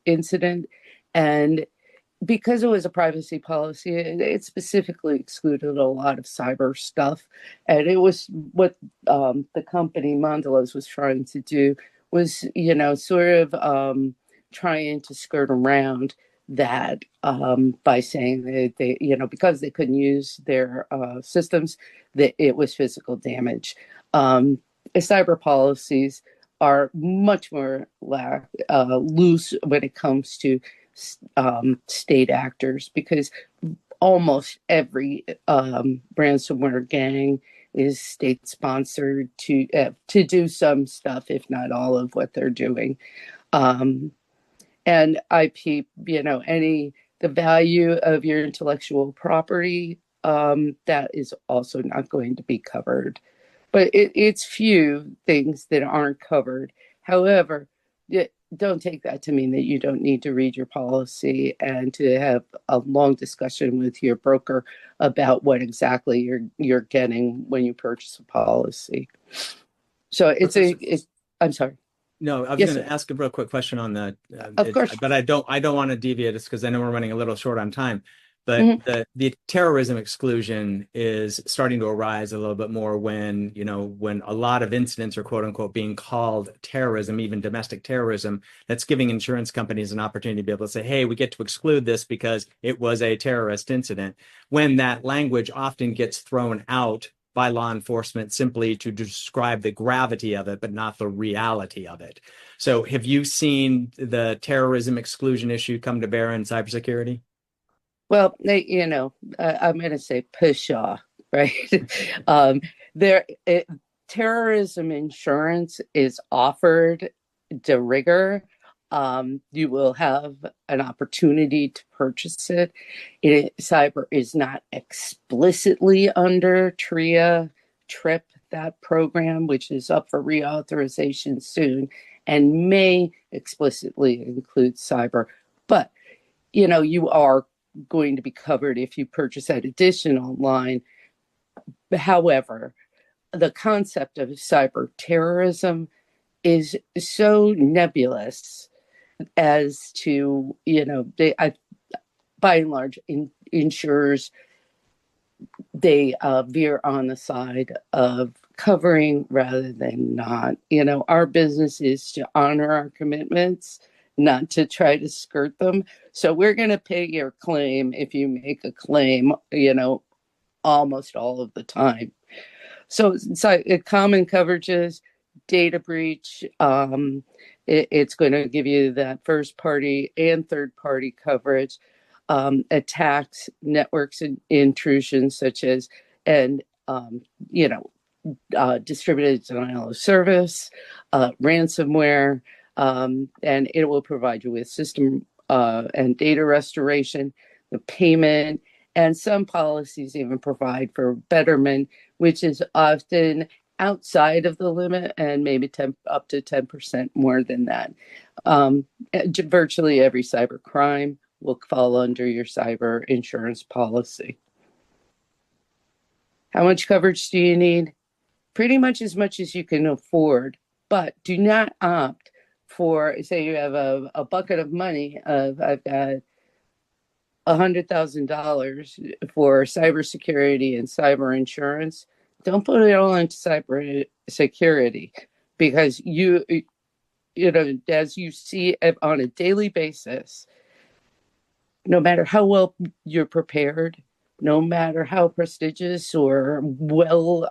incident, and because it was a privacy policy, it specifically excluded a lot of cyber stuff, and it was what the company Mondelez was trying to do was sort of trying to skirt around that by saying that they because they couldn't use their systems, that it was physical damage. Cyber policies are much more loose when it comes to state actors, because almost every ransomware gang is state sponsored to do some stuff, if not all of what they're doing. And IP, the value of your intellectual property, that is also not going to be covered. But it's few things that aren't covered. However, don't take that to mean that you don't need to read your policy and to have a long discussion with your broker about what exactly you're getting when you purchase a policy. So I'm sorry. No, I was going to ask a real quick question on that. Of course. But I don't want to deviate us because I know we're running a little short on time. But the terrorism exclusion is starting to arise a little bit more when a lot of incidents are quote unquote being called terrorism, even domestic terrorism. That's giving insurance companies an opportunity to be able to say, hey, we get to exclude this because it was a terrorist incident, when that language often gets thrown out by law enforcement simply to describe the gravity of it, but not the reality of it. So have you seen the terrorism exclusion issue come to bear in cybersecurity? Well, I'm going to say pshaw, right? Terrorism insurance is offered de rigueur. You will have an opportunity to purchase it. Cyber is not explicitly under TRIA, TRIP, that program, which is up for reauthorization soon. and may explicitly include cyber. But, you are going to be covered if you purchase that additional line. However, the concept of cyber terrorism is so nebulous as to, by and large, insurers, they veer on the side of covering rather than not. Our business is to honor our commitments, not to try to skirt them. So we're going to pay your claim if you make a claim, almost all of the time. So common coverages, data breach, it's going to give you that first party and third party coverage. Attacks, networks intrusions, such as, distributed denial of service, ransomware, and it will provide you with system and data restoration, the payment, and some policies even provide for betterment, which is often outside of the limit and maybe up to 10% more than that. Virtually every cyber crime will fall under your cyber insurance policy. How much coverage do you need? Pretty much as you can afford, but do not opt for, say you have a bucket of money of, I've got $100,000 for cybersecurity and cyber insurance. Don't put it all into cyber security, because as you see on a daily basis, no matter how well you're prepared, no matter how prestigious or well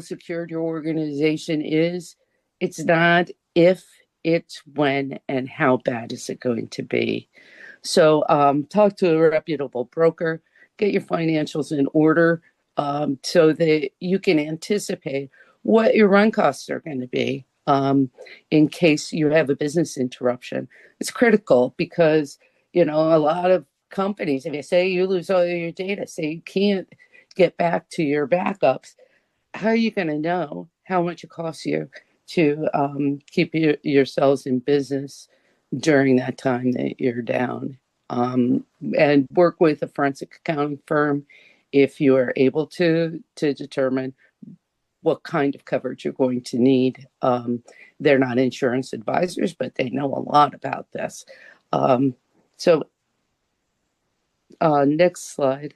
secured your organization is, it's not if, it's when, and how bad is it going to be. So talk to a reputable broker, get your financials in order so that you can anticipate what your run costs are going to be in case you have a business interruption. It's critical because, a lot of companies, if you say you lose all your data, say you can't get back to your backups, how are you going to know how much it costs you to keep yourselves in business during that time that you're down? And work with a forensic accounting firm if you are able to determine what kind of coverage you're going to need. They're not insurance advisors, but they know a lot about this. So next slide.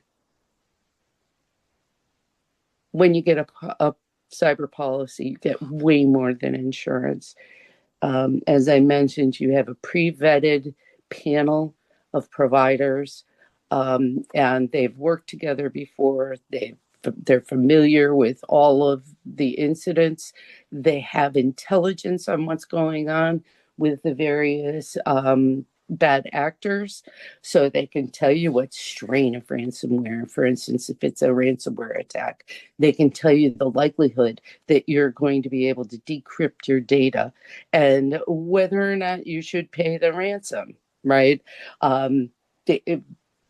When you get a cyber policy, you get way more than insurance. As I mentioned, you have a pre-vetted panel of providers, and they've worked together before. They're familiar with all of the incidents. They have intelligence on what's going on with the various bad actors, so they can tell you what strain of ransomware. For instance, if it's a ransomware attack, they can tell you the likelihood that you're going to be able to decrypt your data and whether or not you should pay the ransom, right?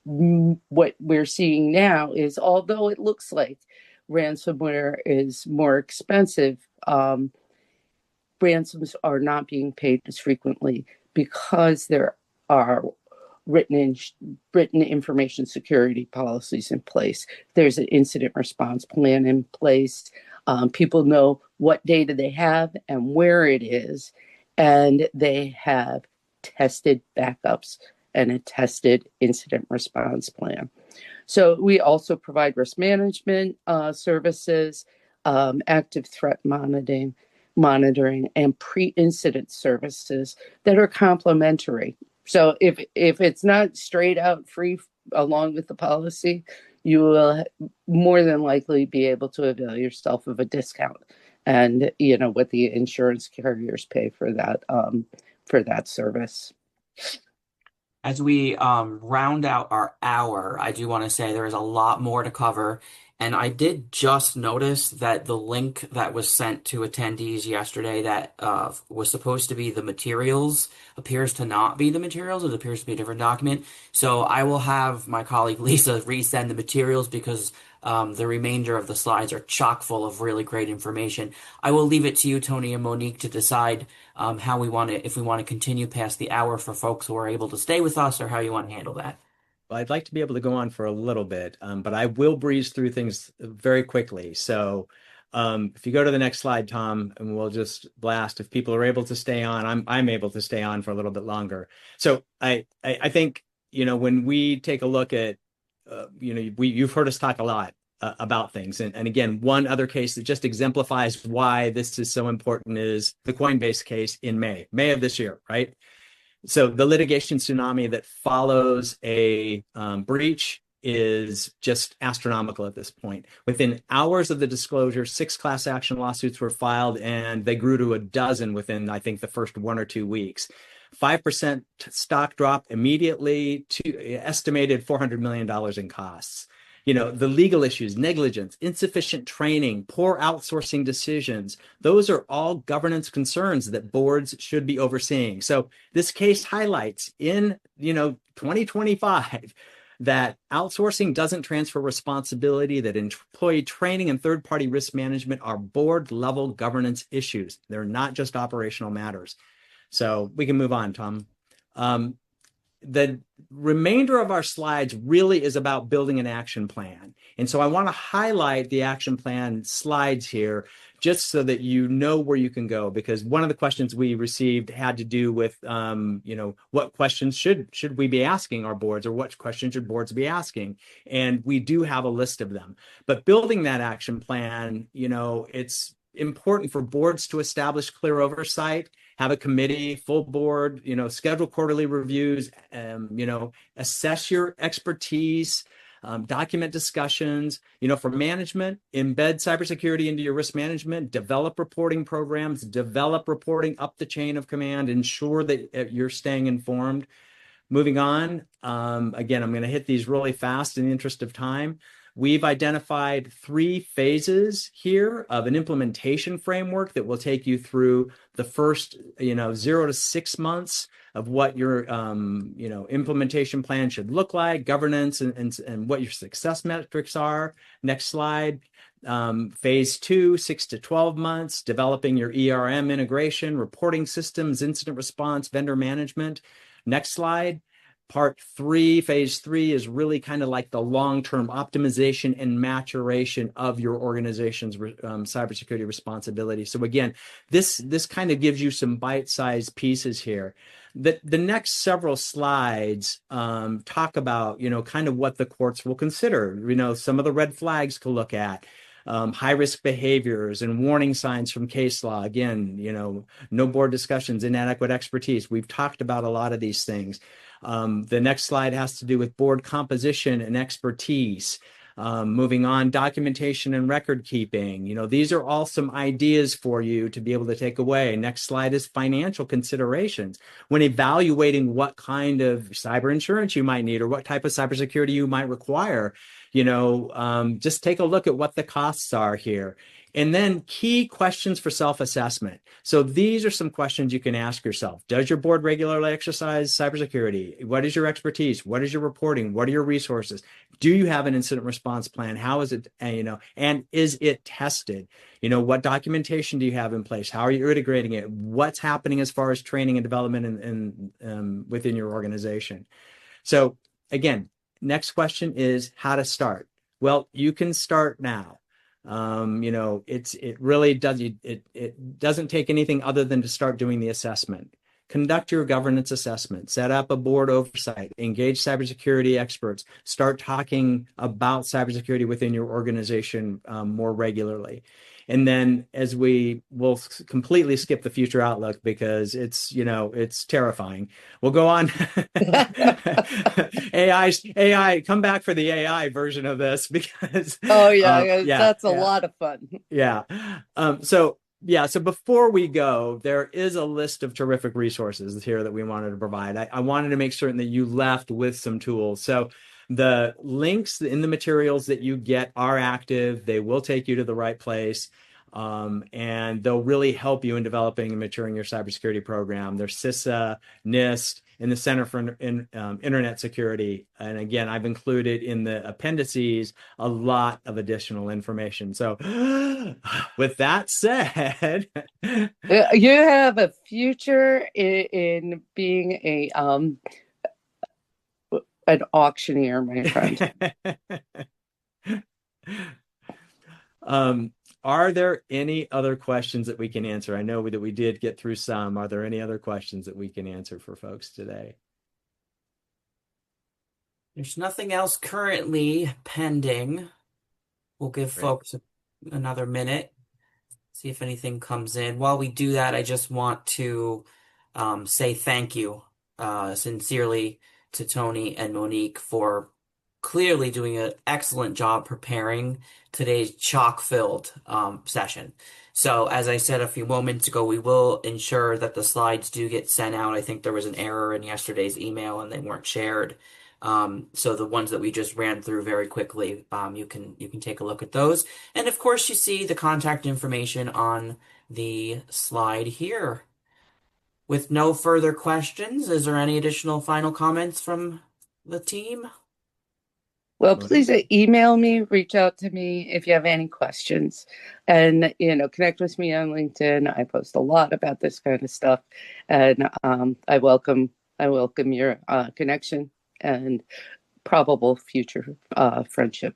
What we're seeing now is, although it looks like ransomware is more expensive, ransoms are not being paid as frequently because there are written information security policies in place. There's an incident response plan in place. People know what data they have and where it is, and they have tested backups and a tested incident response plan. So we also provide risk management services, active threat monitoring, and pre-incident services that are complementary. So if it's not straight out free along with the policy, you will more than likely be able to avail yourself of a discount, and what the insurance carriers pay for that service. As we round out our hour, I do want to say there is a lot more to cover, And I did just notice that the link that was sent to attendees yesterday that was supposed to be the materials appears to not be the materials. It appears to be a different document. So I will have my colleague Lisa resend the materials because the remainder of the slides are chock full of really great information. I will leave it to you, Tony and Monique, to decide how we want to, if we want to continue past the hour for folks who are able to stay with us, or how you want to handle that. Well, I'd like to be able to go on for a little bit, but I will breeze through things very quickly. So if you go to the next slide, Tom, and we'll just blast. If people are able to stay on, I'm able to stay on for a little bit longer. So I think, when we take a look at, you've heard us talk a lot about things. And again, one other case that just exemplifies why this is so important is the Coinbase case in May of this year, right? So the litigation tsunami that follows a breach is just astronomical at this point. Within hours of the disclosure, 6 class action lawsuits were filed, and they grew to a dozen within, I think, the first 1 or 2 weeks. 5% stock drop immediately, to estimated $400 million in costs. The legal issues, negligence, insufficient training, poor outsourcing decisions, those are all governance concerns that boards should be overseeing. So this case highlights in, 2025 that outsourcing doesn't transfer responsibility, that employee training and third-party risk management are board-level governance issues. They're not just operational matters. So we can move on, Tom. The remainder of our slides really is about building an action plan. And so I want to highlight the action plan slides here just so that you know where you can go, because one of the questions we received had to do with, what questions should we be asking our boards, or what questions should boards be asking? And we do have a list of them. But building that action plan, it's important for boards to establish clear oversight, have a committee, full board, schedule quarterly reviews, assess your expertise, document discussions, for management, embed cybersecurity into your risk management, develop reporting programs, develop reporting up the chain of command, ensure that you're staying informed. Moving on, again, I'm going to hit these really fast in the interest of time. We've identified 3 phases here of an implementation framework that will take you through the first, 0 to 6 months of what your, implementation plan should look like, governance, and what your success metrics are. Next slide. Phase 2, 6 to 12 months, developing your ERM integration, reporting systems, incident response, vendor management. Next slide. Part 3, phase 3 is really kind of like the long-term optimization and maturation of your organization's cybersecurity responsibility. So again, this kind of gives you some bite-sized pieces here. The next several slides talk about, kind of what the courts will consider, some of the red flags to look at. High-risk behaviors and warning signs from case law. Again, no board discussions, inadequate expertise. We've talked about a lot of these things. The next slide has to do with board composition and expertise. Moving on, documentation and record keeping. These are all some ideas for you to be able to take away. Next slide is financial considerations. When evaluating what kind of cyber insurance you might need or what type of cybersecurity you might require, just take a look at what the costs are here. And then key questions for self-assessment. So these are some questions you can ask yourself. Does your board regularly exercise cybersecurity? What is your expertise? What is your reporting? What are your resources? Do you have an incident response plan? How is it, and is it tested? What documentation do you have in place? How are you integrating it? What's happening as far as training and development and within your organization? So again, next question is how to start. Well, you can start now. It really does. It doesn't take anything other than to start doing the assessment. Conduct your governance assessment, set up a board oversight, engage cybersecurity experts, start talking about cybersecurity within your organization more regularly. And then as we will completely skip the future outlook because it's terrifying. We'll go on. AI, come back for the AI version of this because that's a lot of fun. Yeah. So before we go, there is a list of terrific resources here that we wanted to provide. I wanted to make certain that you left with some tools. So The links in the materials that you get are active. They will take you to the right place. And they'll really help you in developing and maturing your cybersecurity program. There's CISA, NIST, and the Center for Internet Security. And again, I've included in the appendices a lot of additional information. So with that said, you have a future in being an auctioneer, my friend. Are there any other questions that we can answer? I know that we did get through some. Are there any other questions that we can answer for folks today? There's nothing else currently pending. We'll give Great. folks another minute, see if anything comes in. While we do that, I just want to say thank you sincerely to Tony and Monique for clearly doing an excellent job preparing today's chock-filled session. So, as I said a few moments ago, we will ensure that the slides do get sent out. I think there was an error in yesterday's email and they weren't shared. So the ones that we just ran through very quickly, you can take a look at those. And of course, you see the contact information on the slide here. With no further questions, is there any additional final comments from the team? Well, please email me, reach out to me if you have any questions, and connect with me on LinkedIn. I post a lot about this kind of stuff, and I welcome your connection and probable future friendship.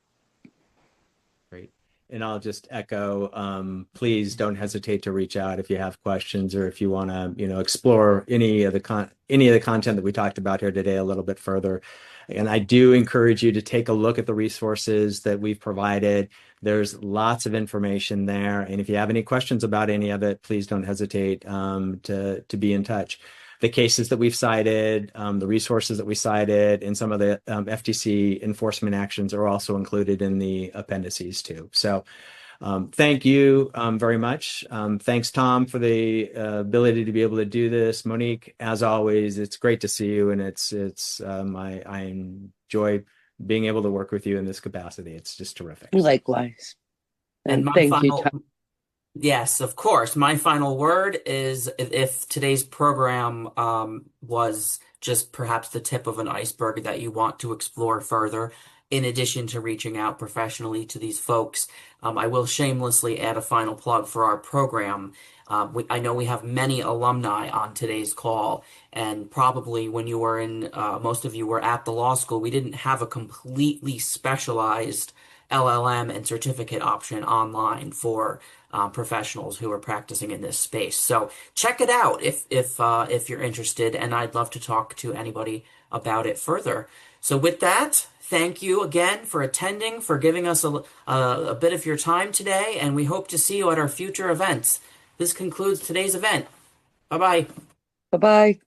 Great. And I'll just echo, please don't hesitate to reach out if you have questions or if you want to, explore any of the content that we talked about here today a little bit further. And I do encourage you to take a look at the resources that we've provided. There's lots of information there. And if you have any questions about any of it, please don't hesitate to be in touch. The cases that we've cited, the resources that we cited, and some of the FTC enforcement actions are also included in the appendices too. So thank you very much. Thanks, Tom, for the ability to be able to do this. Monique, as always, it's great to see you, and I enjoy being able to work with you in this capacity. It's just terrific. Likewise. And thank you, Tom. Yes, of course. My final word is if today's program was just perhaps the tip of an iceberg that you want to explore further, in addition to reaching out professionally to these folks, I will shamelessly add a final plug for our program. I know we have many alumni on today's call, and probably when you were most of you were at the law school, we didn't have a completely specialized LLM and certificate option online for professionals who are practicing in this space. So check it out if you're interested, and I'd love to talk to anybody about it further. So with that, thank you again for attending, for giving us a bit of your time today, and we hope to see you at our future events. This concludes today's event. Bye-bye. Bye-bye.